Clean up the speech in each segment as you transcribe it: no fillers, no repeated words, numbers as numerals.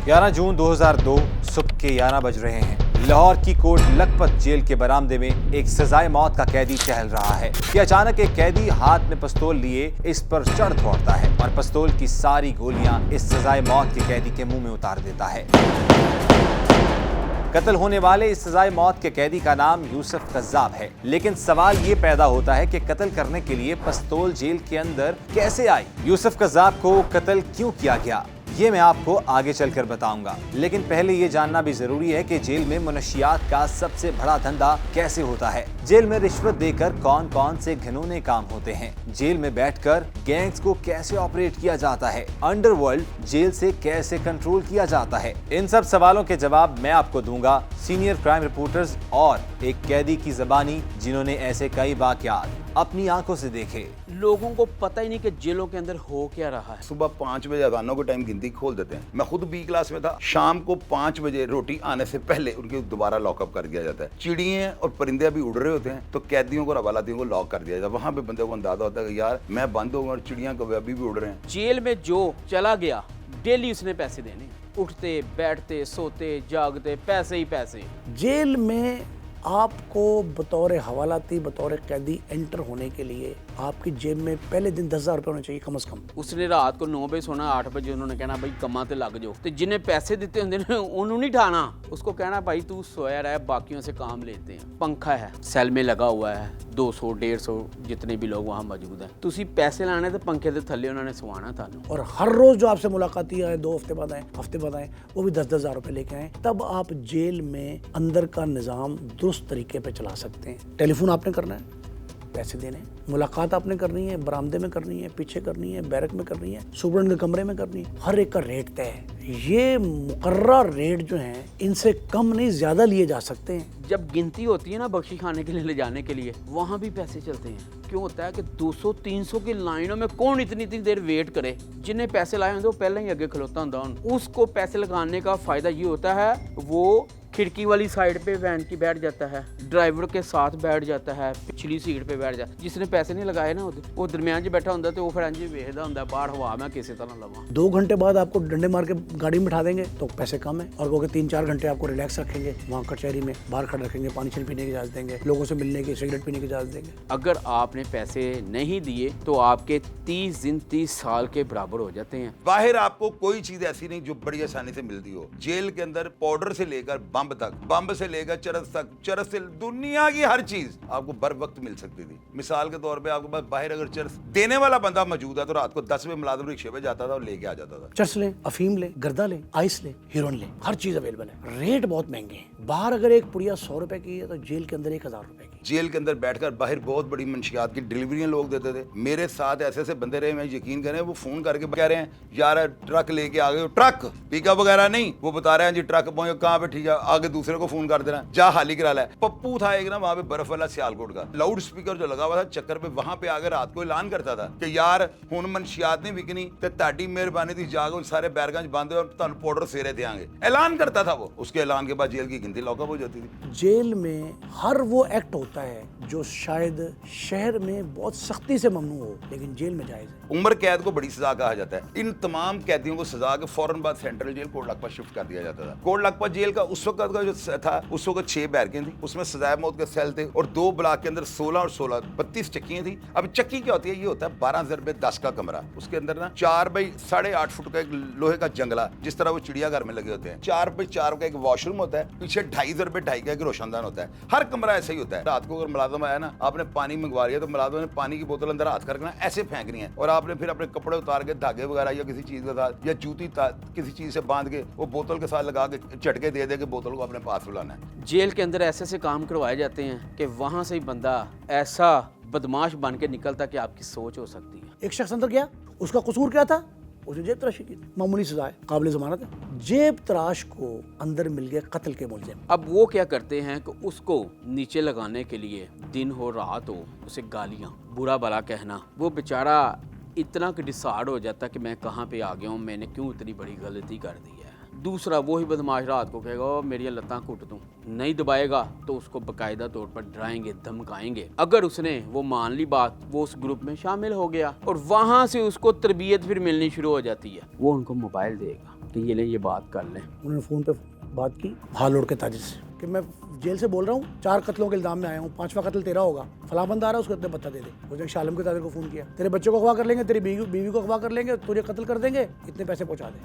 11 जून 2002 सुबह के 11 बज रहे हैं। लाहौर की कोट लखपत जेल के बरामदे में एक सजाए मौत का कैदी टहल रहा है कि अचानक एक कैदी हाथ में पिस्तौल लिए इस पर चढ़ दौड़ता है और पिस्तौल की सारी गोलियां इस सजाए मौत के कैदी के मुंह में उतार देता है। कत्ल होने वाले इस सजाए मौत के कैदी का नाम यूसुफ कज़्ज़ाब है, लेकिन सवाल ये पैदा होता है कि कत्ल करने के लिए पिस्तौल जेल के अंदर कैसे आई? यूसुफ कज़्ज़ाब को कत्ल क्यों किया गया, ये मैं आपको आगे चलकर बताऊंगा। लेकिन पहले ये जानना भी जरूरी है कि जेल में मनशियात का सबसे बड़ा धंधा कैसे होता है। जेल में रिश्वत देकर कौन कौन से घिनौने काम होते हैं, जेल में बैठकर गैंग्स को कैसे ऑपरेट किया जाता है, अंडरवर्ल्ड जेल से कैसे कंट्रोल किया जाता है, इन सब सवालों के जवाब मैं आपको दूंगा सीनियर क्राइम रिपोर्टर्स और एक कैदी की ज़बानी जिन्होंने ऐसे कई वाक़यात अपनी आंखों से देखे। लोगों को पता ही नहीं कि जेलों के अंदर हो क्या रहा है। सुबह 5 बजे अजानों के टाइम गिनती खोल देते हैं। मैं खुद बी क्लास में था। शाम को 5 बजे रोटी आने से पहले उनके दोबारा लॉकअप कर दिया जाता है। चिड़ियाँ और परिंदे भी उड़ रहे होते हैं तो कैदियों को और हवालातियों को लॉक कर दिया जाता है। वहाँ पे बंदे को अंदाजा होता है कि यार मैं बंद होगा और चिड़ियाँ कभी अभी भी उड़ रहे हैं। जेल में जो चला गया डेली उसने पैसे देने, उठते बैठते सोते जागते पैसे ही पैसे। जेल में आपको बतौर हवालाती बतौर कैदी एंटर होने के लिए आपकी जेब में पहले दिन 10,000 रुपये होने चाहिए कम से कम। उसने रात को 9 बजे सोना, 8 बजे उन्होंने कहना भाई कमा ते लग जाओ, तो जिन्हें पैसे देते होंगे ना उन्होंने नहीं ठाना, उसको कहना भाई तू सोया रहा है, बाकियों से काम लेते हैं। पंखा है, सेल में लगा हुआ है, 200 150 जितने भी लोग वहाँ मौजूद हैं, तुसी पैसे लाने तो पंखे के थल्ले उन्होंने सवाना था। और हर रोज जो आपसे मुलाकाती आए, 2 हफ्ते बाद आए, हफ्ते बाद आए, वो भी 10,000 रुपये लेके आए। तब आप जेल में अंदर का निज़ाम दुरुस्त तरीके पे चला सकते हैं। टेलीफोन आपने करना है, पैसे देने, मुलाकात आपने करनी है, बरामदे में करनी है, पीछे करनी है, बैरक में करनी है, सुपरडेंट के कमरे में करनी है, हर एक का रेट तय है। ये मुकर्रर रेट जो हैं इनसे कम नहीं ज़्यादा लिए जा सकते हैं। जब गिनती होती है ना बख्शी खाने के लिए ले जाने के लिए, वहाँ भी पैसे चलते हैं। क्यों होता है कि 200-300 की लाइनों में कौन इतनी देर वेट करे? जिन्हें पैसे लाए होंगे वो पहले ही आगे खलोता होता है। उसको पैसे लगाने का फ़ायदा ये होता है वो खिड़की वाली साइड पे वैन की बैठ जाता है, ड्राइवर के साथ बैठ जाता है, पिछली सीट पे बैठ जाता है। जिसने पैसे नहीं लगाए ना वो दरमियान च बैठा होता है, तो वो फिर इंज वेखदा होंदा बाहर हवा मैं किसी तरह लवां। 2 घंटे बाद आपको डंडे मार के गाड़ी में बिठा देंगे तो पैसे कम है, और कहोगे 3-4 घंटे आपको रिलैक्स रखेंगे, वहाँ कचहरी में बाहर खड़े रखेंगे, पानी छीन पीने की इजाज़त देंगे, लोगों से मिलने की, सिगरेट पीने की इजाज़त देंगे। अगर आपने पैसे नहीं दिए तो आपके 30 दिन 30 साल के बराबर हो जाते हैं। बाहर आपको कोई चीज ऐसी नहीं जो बड़ी आसानी से मिलती हो। जेल के अंदर पाउडर से लेकर बम तक, बम से लेकर चरस तक, चरस से दुनिया की हर चीज आपको बर वक्त मिल सकती थी। मिसाल के तौर पे आपके पास बाहर अगर चरस देने वाला बंदा मौजूद है तो रात को 10 बजे मुलाजिम रिक्शे पे जाता था और लेके आ जाता था। चरस ले, अफीम ले, गर्दा ले, आइस ले, हीरोइन ले, हर चीज अवेलेबल है। रेट बहुत महंगे हैं। बाहर अगर एक पुड़िया 100 रुपए की है तो जेल के अंदर 1,000 रुपए की। जेल के अंदर बैठकर बाहर बहुत बड़ी मंशियात की डिलीवरियां लोग देते थे। मेरे साथ ऐसे ऐसे बंदे रहे, मैं यकीन करें, वो फोन करके कह रहे हैं यार ट्रक लेके आ गए, ट्रक पिकअप वगैरह नहीं, वो बता रहे हैं जी ट्रक पहुंचे कहाँ पे, ठीक है, आगे दूसरे को फोन कर देना, जा हाली करा ला। पप्पू था एक ना वहाँ पे बर्फ वाला सियालकोट का, लाउड स्पीकर जो लगा हुआ था चक्कर पे, वहां पे आकर रात को ऐलान करता था कि यार हुण मनशियात नहीं विकनी ते ताड़ी मेहरबानी थी, जागो सारे बैरगंज बंद और तुहानू पाउडर सेरे देंगे, ऐलान करता था वो। उसके ऐलान के बाद जेल की गिनती लॉकअप हो जाती थी। जेल में हर वो एक्ट होता है जो शायद शहर में बहुत सख्ती से ममनू हो, लेकिन जेल में जायज है। उम्र कैद को बड़ी सजा कहा जाता है। इन तमाम कैदियों को सजा के फौरन बाद central jail Kot Lakhpat shift कर दिया जाता था। कोट लखपत जेल का उस वक्त का जो था, उस वक्त 6 बैरकें थी, उसमें सजाए मौत के सेल थे और 2 ब्लॉक के अंदर 16 और 16 32 चक्कियां थी। अब चक्की क्या होती है? ये होता है 12x10 का कमरा, उसके अंदर ना 4 बाई 8.5 फुट का एक लोहे का जंगला, जिस तरह वो चिड़ियाघर में लगे होते हैं। 4 बाई 4 का एक वॉशरूम होता है, पीछे 2.5 बाई 2.5 का एक रोशनदान होता है। हर कमरा ऐसा ही होता है। रात को अगर मुलाजिम आया ना, आपने पानी मंगवा लिया तो मुलाजिम ने पानी की बोतल अंदर हाथ करके ना ऐसे फेंकनी है, और आपने फिर अपने कपड़े उतार के धागे वगैरह या किसी चीज के साथ या जूती किसी चीज से बांध के वो बोतल के साथ लगा के झटके दे दे के बोतल को अपने पास बुलाना है। जेल के अंदर ऐसे ऐसे काम करवाए जाते हैं कि वहां से ही बंदा ऐसा बदमाश बन के निकलता कि आपकी सोच हो सकती है। एक शख्स अंदर गया, उसका कसूर क्या था? उसने जेब तराशी की, मामूली सजा है, काबिल जमानत है। जेब तराश को अंदर मिल गए कत्ल के मुलजिम। अब वो क्या करते हैं कि उसको नीचे लगाने के लिए दिन हो रात हो उसे गालियां बुरा भला कहना, वो बेचारा इतना कि डिसार्ड हो जाता कि मैं कहाँ पे आ गया हूँ, मैंने क्यों इतनी बड़ी गलती कर दी है। दूसरा वही बदमाश रात को कहेगा "ओ, मेरी लत्तां कूट दूं", नहीं दबाएगा तो उसको बाकायदा तौर पर डराएंगे, धमकाएंगे। अगर उसने वो मान ली बात, वो उस ग्रुप में शामिल हो गया और वहाँ से उसको तरबियत फिर मिलनी शुरू हो जाती है। वो उनको मोबाइल देगा कि ये ले, ये बात कर लें। उन्होंने फ़ोन पे बात की भालोड़ के ताजिर से कि मैं जेल से बोल रहा हूँ, 4 कत्लों के इल्जाम में आया हूँ, 5वां कत्ल तेरा होगा, फला बंदा आ रहा है, उसको इतने पत्ता दे दे। उसने शालम के ताजिर को फ़ोन किया, तेरे बच्चों को अगवा कर लेंगे, तेरी बीवी को अगवा कर लेंगे, तुझे कत्ल कर देंगे, इतने पैसे पहुँचा दे।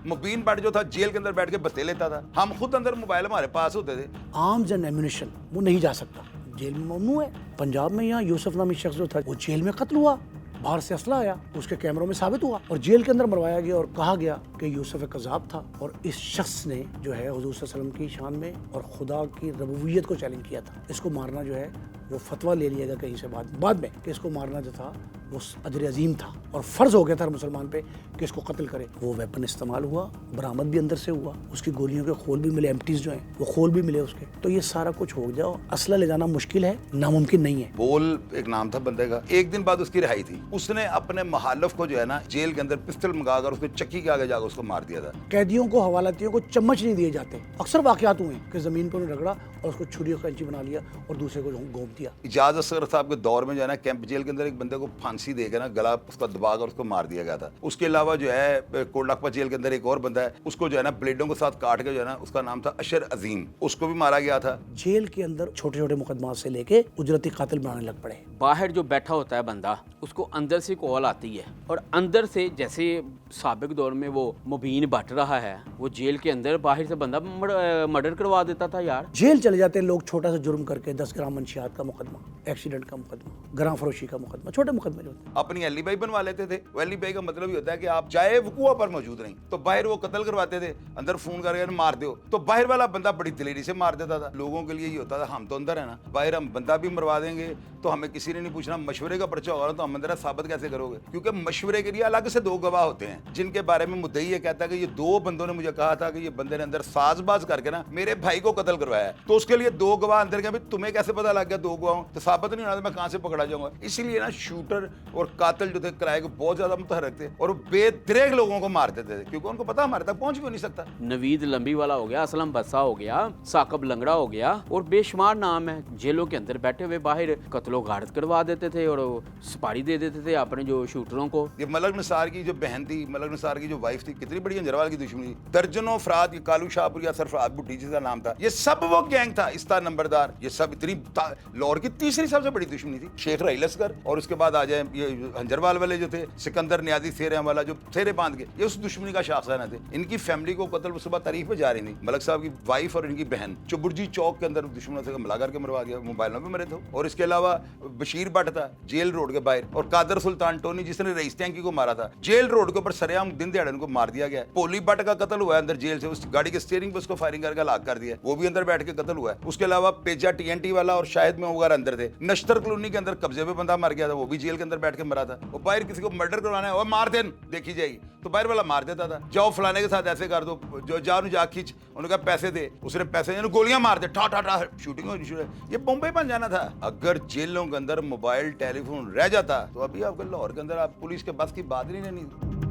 मुबीन भट्ट जो था जेल के अंदर बैठ के बत्ते लेता था, हम खुद अंदर मोबाइल हमारे पास होते थे। आर्म्स एंड एम्यूनिशन वो नहीं जा सकता, जेल में ममनू है। पंजाब में यहाँ यूसुफ नामी शख्स जो था वो जेल में कत्ल हुआ, बाहर से असला आया, उसके कैमरों में साबित हुआ और जेल के अंदर मरवाया गया और कहा गया कि यूसुफ एक कज़ाब था। और इस शख्स ने जो है हुजूर सल्लल्लाहु अलैहि वसल्लम की शान में और खुदा की रबूबियत को चैलेंज किया था। इसको मारना जो है वो फतवा ले लिया गया कहीं से बाद में कि इसको मारना जो था वो अजर अजीम था और फ़र्ज़ हो गया था हर मुसलमान पे कि इसको कत्ल करे। वो वेपन इस्तेमाल हुआ, बरामद भी अंदर से हुआ, उसकी गोलियों के खोल भी मिले, एम्प्टीज़ जो हैं वो खोल भी मिले उसके। तो ये सारा कुछ हो जाओ, असला ले जाना मुश्किल है, नामुमकिन नहीं है। बोल एक नाम था बंदे का, एक दिन बाद उसकी रिहाई थी। उसने अपने मुखालिफ को जो है ना जेल के अंदर पिस्टल मंगाकर उसको चक्की के आगे जाकर उसको मार दिया था। कैदियों को, हवालातियों को चम्मच नहीं दिए जाते। अक्सर वाक़यात हुए कि ज़मीन पर उन्हें रगड़ा और उसको छुरी और कैंची बना लिया और दूसरे को घोंप दिया। इजाज़ असगर साहब के दौर में जो है ना कैंप जेल के अंदर एक बंदे को फांसी देकर ना गला उसका दबाकर उसको मार दिया गया था। उसके अलावा जो है कोटलाखपा जेल के अंदर एक और बंदा है, उसको जो है ना ब्लेडों के साथ काट के जो है ना, उसका नाम था अशर अजीम, उसको भी मारा गया था। जेल के अंदर छोटे छोटे मुकदमा से लेके उजरती कातिल बनाने लग पड़े। बाहर जो बैठा होता है बंदा, उसको अंदर से कॉल आती है और अंदर से, जैसे साबिक दौर में वो मुबीन भट्ट रहा है, वो जेल के अंदर बाहर से बंदा मर्डर करवा देता था यार। जेल चले जाते हैं लोग छोटा सा जुर्म करके, 10 ग्राम मंशियात का मुकदमा, एक्सीडेंट का मुकदमा, ग्राम फरोशी का मुकदमा, छोटे मुकदमे जो होते हैं। अपनी एलिबाई बनवा लेते थे। वो एलिबाई का मतलब ये होता है कि आप चाहे वकूआ पर मौजूद नहीं तो बाहर वो कत्ल करवाते थे, अंदर फोन करके मार दो, तो बाहर वाला बंदा बड़ी दिलेरी से मार देता था। लोगों के लिए ये होता था हम तो अंदर है ना, बाहर हम बंदा भी मरवा देंगे तो हमें किसी ने नहीं पूछना, मशवरे का पर्चा होगा तो हम अंदर साबित कैसे करोगे? क्योंकि मशवरे के लिए अलग से 2 गवाह होते हैं जिनके बारे में मुद्दई ये कहता है कि ये 2 बंदों ने मुझे कहा था कि ये बंदे ने अंदर साजबाज करके ना मेरे भाई को कत्ल करवाया, तो उसके लिए 2 गवाह अंदर के। तुम्हें कैसे पता लग गया 2 गवाहों? तो साबित नहीं होना तो मैं कहां से पकड़ा जाऊंगा? इसलिए ना शूटर और कातिल जो थे किराए को बहुत ज्यादा मुतहरक थे और बेदरेग लोगों को मार देते थे क्योंकि उनको पता हमारे तक पहुंच भी नहीं सकता। नवीद लंबी वाला हो गया, असलम बस्सा हो गया, साकब लंगड़ा हो गया और बेशुमार नाम है। जेलों के अंदर बैठे हुए बाहर कत्लो गारत करवा देते थे और सुपारी दे देते थे अपने जो शूटरों को। ये मलक निसार की जो बहन थी, मलक निसार की जो वाइफ थी, कितनी बड़ी अंजरवाल की दुश्मनी। दर्जनों अफराद, ये कालू शाहपुर या सरफराज भुट्टी जिसका नाम था, ये सब वो गैंग था, इस्ता नंबरदार, ये सब इतनी लाहौर की तीसरी सबसे बड़ी दुश्मनी थी। शेख रहील असगर और उसके बाद आ जाए ये अंजरवाल वाले जो थे, सिकंदर नियाजी सेरे वाला जो सेरे बांध के, ये उस दुश्मनी का शाखसाना थे। इनकी फैमिली को कत्ल सुबह तारीख पे जा रही थी, मलक साहब की वाइफ और इनकी बहन चुबुर्जी चौक के अंदर दुश्मनों से हमला करके मरवा दिया, मोबाइलों पे मरे थे। और इसके अलावा बशीर भट्ट था जेल रोड के बाहर, और कादर सुल्तान टोनी जिसने रईस टैंकी को मारा था, जेल रोड के ऊपर सरेआम दिन दिहाड़े उनको मार दिया गया। पोली भट्ट का कत्ल हुआ है अंदर जेल से, उस गाड़ी के स्टीयरिंग पे उसको फायरिंग करके हलाक कर दिया, वो भी अंदर बैठ के कत्ल हुआ है। उसके अलावा पेजा TNT वाला और शाहिद में वगैरह अंदर थे। नश्तर कॉलोनी के अंदर कब्जे पे बंदा मर गया था, वो भी जेल के अंदर बैठ के मरा था। वो बाहर किसी को मर्डर करवाना है और मार देन देखी जाएगी तो बाहर वाला मार देता था। जाओ फलाने के साथ ऐसे कर दो, जो जाओ जा खींच, उन्होंने कहा पैसे दे, उसने पैसे गोलियां मार दे, ठा ठा ठा शूटिंग होनी शुरू। ये बॉम्बे बन जाना था। अगर जेलों के अंदर मोबाइल टेलीफोन रह जाता तो अभी आपके लाहौर के अंदर आप पुलिस के बस की बात नहीं रहनी।